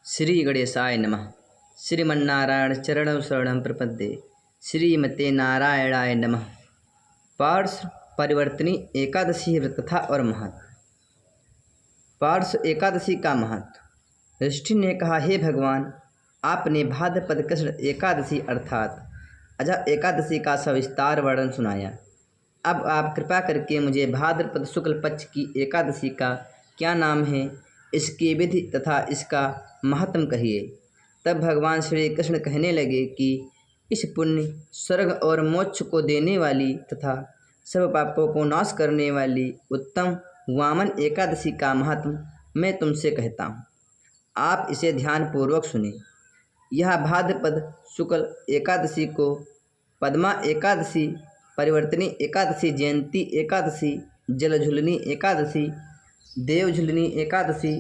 श्री गणेशाय नमः। श्रीमन्नारायण चरणौ शरणं प्रपद्ये। श्रीमते नारायणाय नमः। पार्श्व परिवर्तनी एकादशी व्रत कथा और महत्व। पार्श्व एकादशी का महत्व। युधिष्ठिर ने कहा, हे भगवान, आपने भाद्रपद कृष्ण एकादशी अर्थात अजा एकादशी का सविस्तार वर्णन सुनाया। अब आप कृपा करके मुझे भाद्रपद शुक्ल पक्ष की एकादशी का क्या नाम है, इसकी विधि तथा इसका महात्म कहिए। तब भगवान श्री कृष्ण कहने लगे कि इस पुण्य, स्वर्ग और मोक्ष को देने वाली तथा सब पापों को नाश करने वाली उत्तम वामन एकादशी का महात्म मैं तुमसे कहता हूँ। आप इसे ध्यानपूर्वक सुने। यह भाद्रपद शुक्ल एकादशी को पद्मा एकादशी, परिवर्तनी एकादशी, जयंती एकादशी, जलझुलनी एकादशी, देवझुलनी एकादशी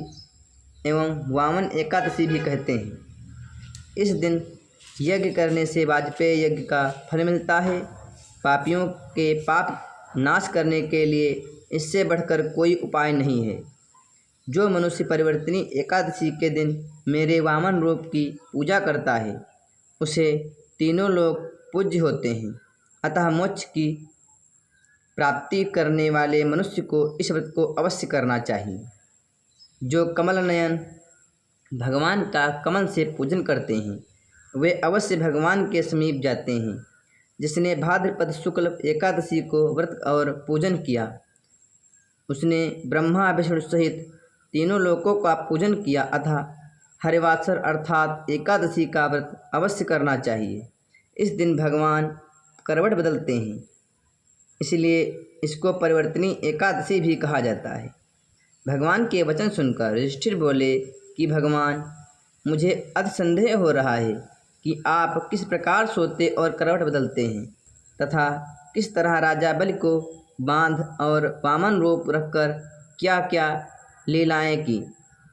एवं वामन एकादशी भी कहते हैं। इस दिन यज्ञ करने से वाजपेय यज्ञ का फल मिलता है। पापियों के पाप नाश करने के लिए इससे बढ़कर कोई उपाय नहीं है। जो मनुष्य परिवर्तनी एकादशी के दिन मेरे वामन रूप की पूजा करता है, उसे तीनों लोग पूज्य होते हैं। अतः मोक्ष की प्राप्ति करने वाले मनुष्य को इस व्रत को अवश्य करना चाहिए। जो कमल नयन भगवान का कमल से पूजन करते हैं, वे अवश्य भगवान के समीप जाते हैं। जिसने भाद्रपद शुक्ल एकादशी को व्रत और पूजन किया, उसने ब्रह्मा विष्णु सहित तीनों लोकों का पूजन किया। अतः हरिवासर अर्थात एकादशी का व्रत अवश्य करना चाहिए। इस दिन भगवान करवट बदलते हैं, इसलिए इसको परिवर्तनी एकादशी भी कहा जाता है। भगवान के वचन सुनकर युधिष्ठिर बोले कि भगवान, मुझे अति संदेह हो रहा है कि आप किस प्रकार सोते और करवट बदलते हैं तथा किस तरह राजा बलि को बांध और वामन रूप रखकर क्या क्या लीलाएं की।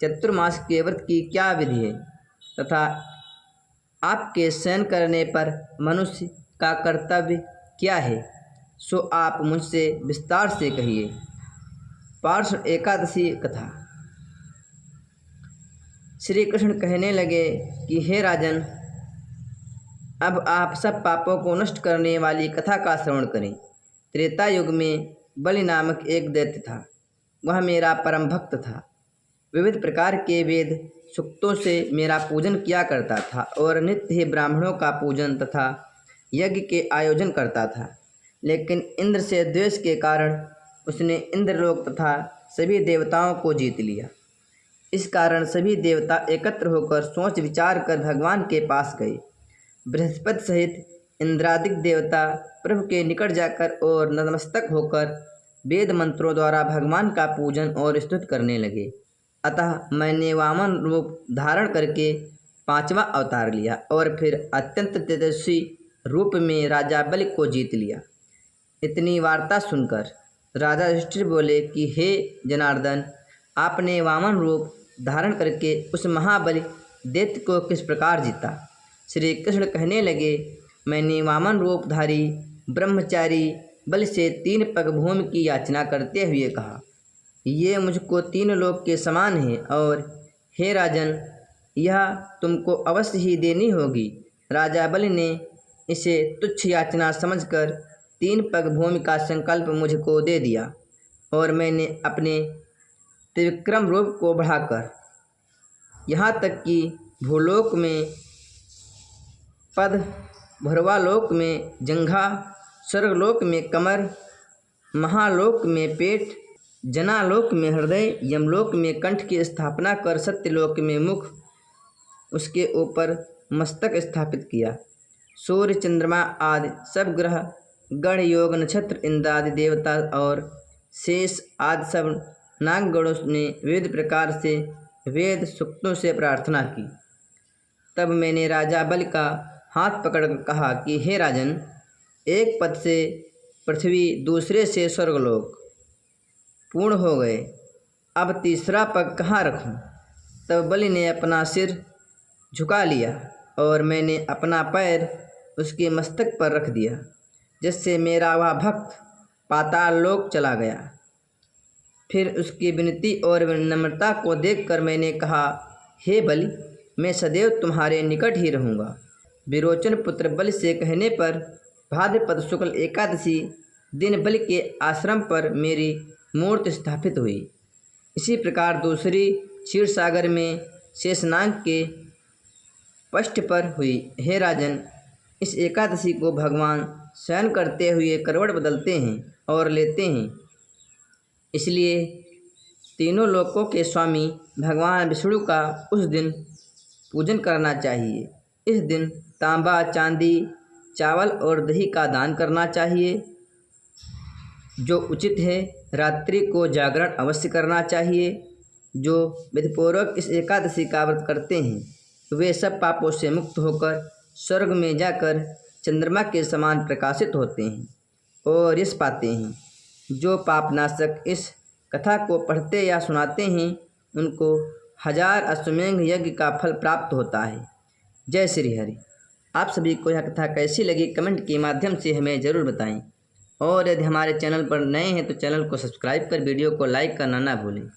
चतुर्मास के व्रत की क्या विधि है तथा आपके शयन करने पर मनुष्य का कर्तव्य क्या है, सो आप मुझसे विस्तार से कहिए। पार्श्व एकादशी कथा। श्री कृष्ण कहने लगे कि हे राजन, अब आप सब पापों को नष्ट करने वाली कथा का श्रवण करें। त्रेता युग में बलि नामक एक दैत्य था। वह मेरा परम भक्त था। विविध प्रकार के वेद सूक्तों से मेरा पूजन किया करता था और नित्य ही ब्राह्मणों का पूजन तथा यज्ञ के आयोजन करता था। लेकिन इंद्र से द्वेष के कारण उसने इंद्रलोक तथा सभी देवताओं को जीत लिया। इस कारण सभी देवता एकत्र होकर सोच विचार कर भगवान के पास गए। बृहस्पति सहित इंद्रादिक देवता प्रभु के निकट जाकर और नतमस्तक होकर वेद मंत्रों द्वारा भगवान का पूजन और स्तुति करने लगे। अतः मैंने वामन रूप धारण करके 5वां अवतार लिया और फिर अत्यंत तेजस्वी रूप में राजा बलि को जीत लिया। इतनी वार्ता सुनकर राजा युधिष्ठिर बोले कि हे जनार्दन, आपने वामन रूप धारण करके उस महाबली दैत्य को किस प्रकार जीता। श्री कृष्ण कहने लगे, मैंने वामन रूपधारी ब्रह्मचारी बलि से 3 पग भूमि की याचना करते हुए कहा, ये मुझको 3 लोक के समान है और हे राजन, यह तुमको अवश्य ही देनी होगी। राजा बलि ने इसे तुच्छ याचना समझकर 3 पग भूमि का संकल्प मुझको दे दिया और मैंने अपने त्रिविक्रम रूप को बढ़ाकर यहाँ तक कि भूलोक में पद, भुरवालोक में जंघा, स्वर्गलोक में कमर, महालोक में पेट, जनालोक में हृदय, यमलोक में कंठ की स्थापना कर सत्यलोक में मुख, उसके ऊपर मस्तक स्थापित किया। सूर्य, चंद्रमा आदि सब ग्रह, गण, योग, नक्षत्र, इंद्रादि देवता और शेष आदि सब नागगणों ने विविध प्रकार से वेद सूक्तों से प्रार्थना की। तब मैंने राजा बलि का हाथ पकड़कर कहा कि हे राजन, एक पद से पृथ्वी, दूसरे से स्वर्गलोक पूर्ण हो गए, अब तीसरा पग कहाँ रखूं। तब बलि ने अपना सिर झुका लिया और मैंने अपना पैर उसके मस्तक पर रख दिया, जिससे मेरा वह भक्त पाताल लोक चला गया। फिर उसकी विनती और विनम्रता को देखकर मैंने कहा, हे बलि, मैं सदैव तुम्हारे निकट ही रहूँगा। विरोचन पुत्र बलि से कहने पर भाद्रपद शुक्ल एकादशी दिन बलि के आश्रम पर मेरी मूर्ति स्थापित हुई। इसी प्रकार दूसरी क्षीरसागर में शेषनाग के पृष्ठ पर हुई। हे राजन, इस एकादशी को भगवान शयन करते हुए करवट बदलते हैं और लेते हैं, इसलिए तीनों लोकों के स्वामी भगवान विष्णु का उस दिन पूजन करना चाहिए। इस दिन तांबा, चांदी, चावल और दही का दान करना चाहिए, जो उचित है। रात्रि को जागरण अवश्य करना चाहिए। जो विधिपूर्वक इस एकादशी का व्रत करते हैं वे सब पापों से मुक्त होकर स्वर्ग में जाकर चंद्रमा के समान प्रकाशित होते हैं और यश पाते हैं। जो पापनाशक इस कथा को पढ़ते या सुनाते हैं उनको 1000 अश्वमेध यज्ञ का फल प्राप्त होता है। जय श्री हरि। आप सभी को यह कथा कैसी लगी कमेंट के माध्यम से हमें ज़रूर बताएं और यदि हमारे चैनल पर नए हैं तो चैनल को सब्सक्राइब कर वीडियो को लाइक करना ना भूलें।